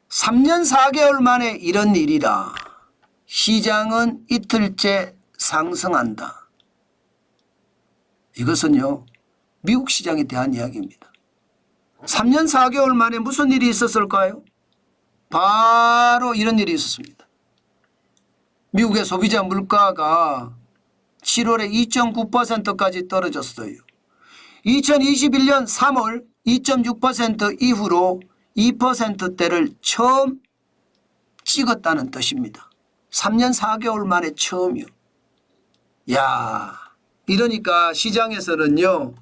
3년 4개월 만에 이런 일이라 시장은 이틀째 상승한다. 이것은요, 미국 시장에 대한 이야기입니다. 3년 4개월 만에 무슨 일이 있었을까요? 바로 이런 일이 있었습니다. 미국의 소비자 물가가 7월에 2.9%까지 떨어졌어요. 2021년 3월 2.6% 이후로 2%대를 처음 찍었다는 뜻입니다. 3년 4개월 만에 처음이요. 야, 이러니까 시장에서는요,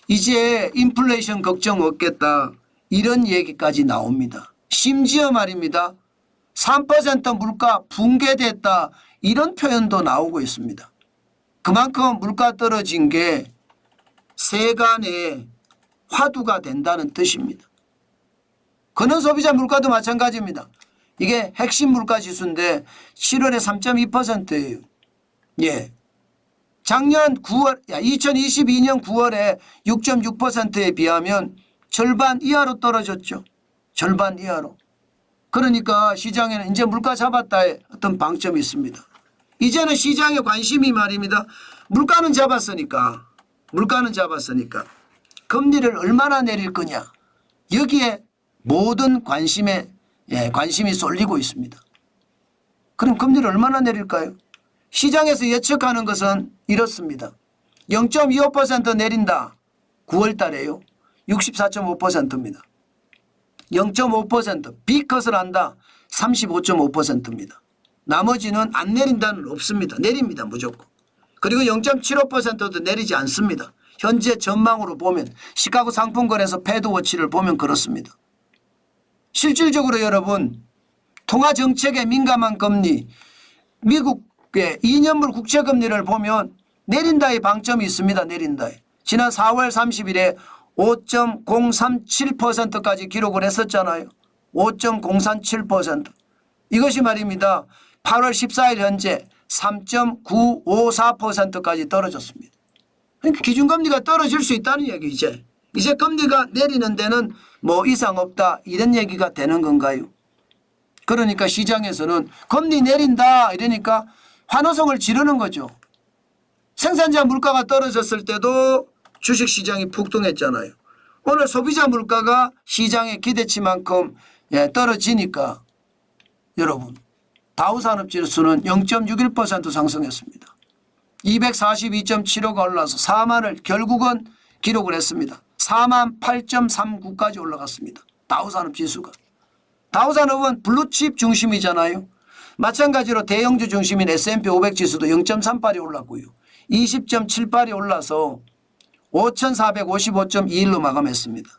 이제 인플레이션 걱정 없겠다, 이런 얘기까지 나옵니다. 심지어 말입니다, 3% 물가 붕괴됐다, 이런 표현도 나오고 있습니다. 그만큼 물가 떨어진 게 세간의 화두가 된다는 뜻입니다. 근원소비자 물가도 마찬가지입니다. 이게 핵심 물가 지수인데 7월에 3.2%예요. 예. 작년 9월, 2022년 9월에 6.6%에 비하면 절반 이하로 떨어졌죠. 절반 이하로. 그러니까 시장에는 이제 물가 잡았다의 어떤 방점이 있습니다. 이제는 시장의 관심이 말입니다, 물가는 잡았으니까 금리를 얼마나 내릴 거냐, 여기에 모든 관심이 쏠리고 있습니다. 그럼 금리를 얼마나 내릴까요? 시장에서 예측하는 것은 이렇습니다. 0.25% 내린다. 9월 달에요. 64.5%입니다. 0.5% B컷을 한다. 35.5%입니다. 나머지는 안 내린다는 없습니다. 내립니다. 무조건. 그리고 0.75%도 내리지 않습니다. 현재 전망으로 보면 시카고 상품거래소 패드워치를 보면 그렇습니다. 실질적으로 여러분, 통화정책에 민감한 금리, 미국의 2년물 국채금리를 보면 내린다의 방점이 있습니다. 내린다에. 지난 4월 30일에 5.037%까지 기록을 했었잖아요. 5.037%. 이것이 말입니다, 8월 14일 현재 3.954%까지 떨어졌습니다. 그러니까 기준금리가 떨어질 수 있다는 얘기. 이제 금리가 내리는 데는 뭐 이상 없다, 이런 얘기가 되는 건가요? 그러니까 시장에서는 금리 내린다 이러니까 환호성을 지르는 거죠. 생산자 물가가 떨어졌을 때도 주식시장이 폭등했잖아요. 오늘 소비자 물가가 시장의 기대치만큼 떨어지니까 여러분, 다우산업지수는 0.61% 상승했습니다. 242.75가 올라서 4만을 결국은 기록을 했습니다. 4만 8.39까지 올라갔습니다. 다우산업지수가. 다우산업은 블루칩 중심이잖아요. 마찬가지로 대형주 중심인 S&P 500 지수도 0.38이 올랐고요. 20.78이 올라서 5,455.21로 마감했습니다.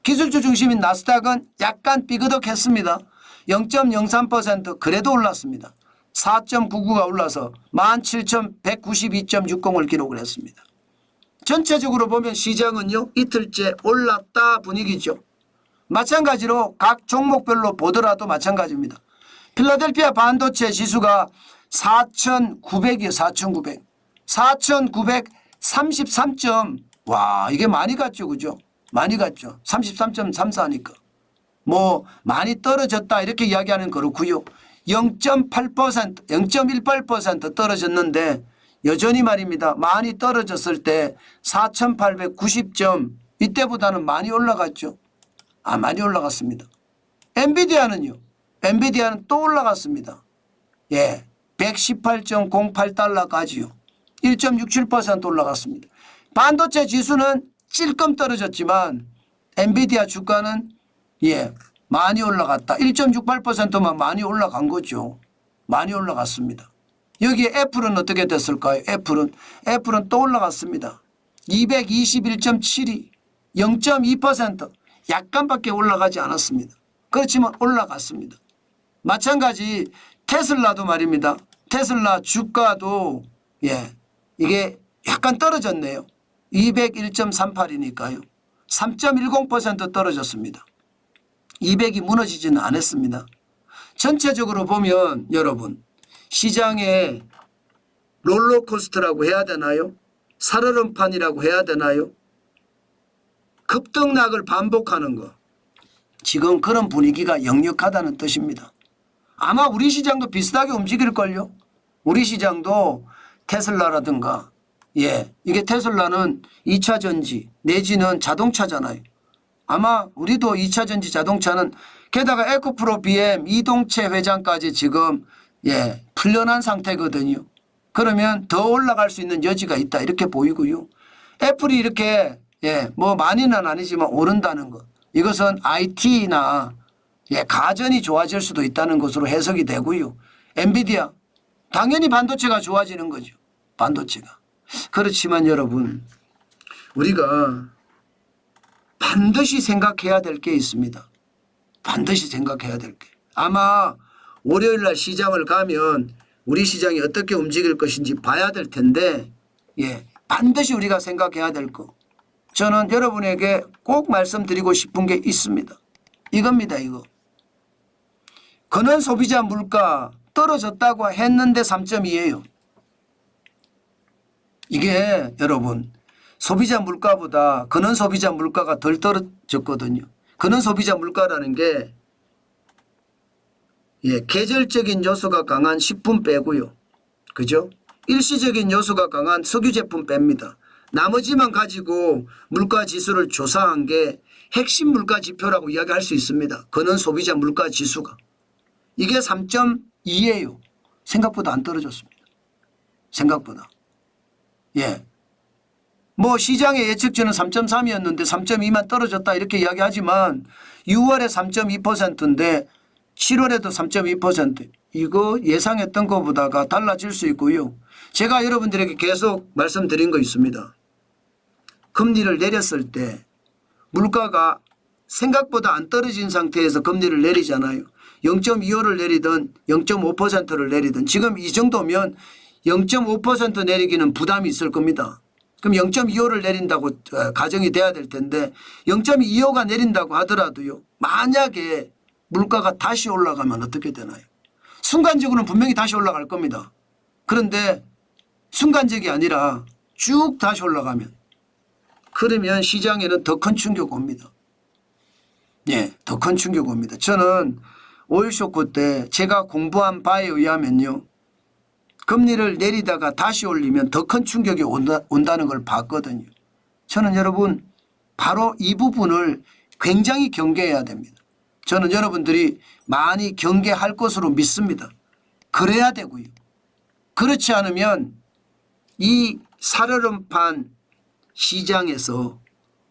기술주 중심인 나스닥은 약간 삐그덕했습니다. 0.03% 그래도 올랐습니다. 4.99가 올라서 17,192.60을 기록을 했습니다. 전체적으로 보면 시장은요, 이틀째 올랐다 분위기죠. 마찬가지로 각 종목별로 보더라도 마찬가지입니다. 필라델피아 반도체 지수가 4,900이요. 4,900. 4,933점. 와, 이게 많이 갔죠. 그죠? 많이 갔죠. 33.34니까. 뭐 많이 떨어졌다 이렇게 이야기하는 그렇고요. 0.8%, 0.18% 떨어졌는데 여전히 말입니다, 많이 떨어졌을 때 4,890점, 이때보다는 많이 올라갔죠. 많이 올라갔습니다. 엔비디아는요. 엔비디아는 또 올라갔습니다. 예, 118.08달러까지요. 1.67% 올라갔습니다. 반도체 지수는 찔끔 떨어졌지만 엔비디아 주가는 많이 올라갔다. 1.68%만 많이 올라간 거죠. 많이 올라갔습니다. 여기에 애플은 어떻게 됐을까요? 애플은 또 올라갔습니다. 221.72, 0.2%, 약간밖에 올라가지 않았습니다. 그렇지만 올라갔습니다. 마찬가지 테슬라도 말입니다. 테슬라 주가도 이게 약간 떨어졌네요. 201.38이니까요. 3.10% 떨어졌습니다. 200이 무너지지는 않았습니다. 전체적으로 보면 여러분, 시장의 롤러코스터라고 해야 되나요? 살얼음판이라고 해야 되나요? 급등락을 반복하는 거. 지금 그런 분위기가 역력하다는 뜻입니다. 아마 우리 시장도 비슷하게 움직일걸요. 우리 시장도 테슬라라든가 이게 테슬라는 2차 전지 내지는 자동차잖아요. 아마 우리도 2차 전지 자동차는 게다가 에코프로 BM 이동채 회장까지 지금 풀려난 상태거든요. 그러면 더 올라갈 수 있는 여지가 있다 이렇게 보이고요. 애플이 이렇게 뭐 많이는 아니지만 오른다는 것. 이것은 IT나 가전이 좋아질 수도 있다는 것으로 해석이 되고요. 엔비디아 당연히 반도체가 좋아지는 거죠. 반도체가. 그렇지만 여러분 우리가 반드시 생각해야 될 게 있습니다. 반드시 생각해야 될 게. 아마 월요일 날 시장을 가면 우리 시장이 어떻게 움직일 것인지 봐야 될 텐데 반드시 우리가 생각해야 될 거. 저는 여러분에게 꼭 말씀드리고 싶은 게 있습니다. 이겁니다. 이거. 근원 소비자 물가 떨어졌다고 했는데 3.2예요. 이게 여러분 소비자 물가보다 근원 소비자 물가가 덜 떨어졌거든요. 근원 소비자 물가라는 게 계절적인 요소가 강한 식품 빼고요. 그죠? 일시적인 요소가 강한 석유 제품 뺍니다. 나머지만 가지고 물가 지수를 조사한 게 핵심 물가 지표라고 이야기할 수 있습니다. 근원 소비자 물가 지수가. 이게 3.2예요. 생각보다 안 떨어졌습니다. 생각보다. 뭐 시장의 예측치는 3.3이었는데 3.2만 떨어졌다 이렇게 이야기하지만 6월에 3.2%인데 7월에도 3.2%. 이거 예상했던 것보다가 달라질 수 있고요. 제가 여러분들에게 계속 말씀드린 거 있습니다. 금리를 내렸을 때 물가가 생각보다 안 떨어진 상태에서 금리를 내리잖아요. 0.25를 내리든 0.5%를 내리든 지금 이 정도면 0.5% 내리기는 부담이 있을 겁니다. 그럼 0.25를 내린다고 가정이 돼야 될 텐데 0.25가 내린다고 하더라도요. 만약에 물가가 다시 올라가면 어떻게 되나요? 순간적으로는 분명히 다시 올라갈 겁니다. 그런데 순간적이 아니라 쭉 다시 올라가면 그러면 시장에는 더 큰 충격 옵니다. 더 큰 충격 옵니다. 저는 오일 쇼크 때 제가 공부한 바에 의하면요. 금리를 내리다가 다시 올리면 더 큰 충격이 온다는 걸 봤거든요. 저는 여러분 바로 이 부분을 굉장히 경계해야 됩니다. 저는 여러분들이 많이 경계할 것으로 믿습니다. 그래야 되고요. 그렇지 않으면 이 살얼음판 시장에서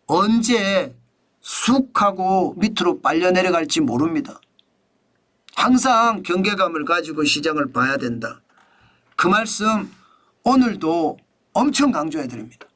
언제 쑥 하고 밑으로 빨려 내려갈지 모릅니다. 항상 경계감을 가지고 시장을 봐야 된다. 그 말씀 오늘도 엄청 강조해 드립니다.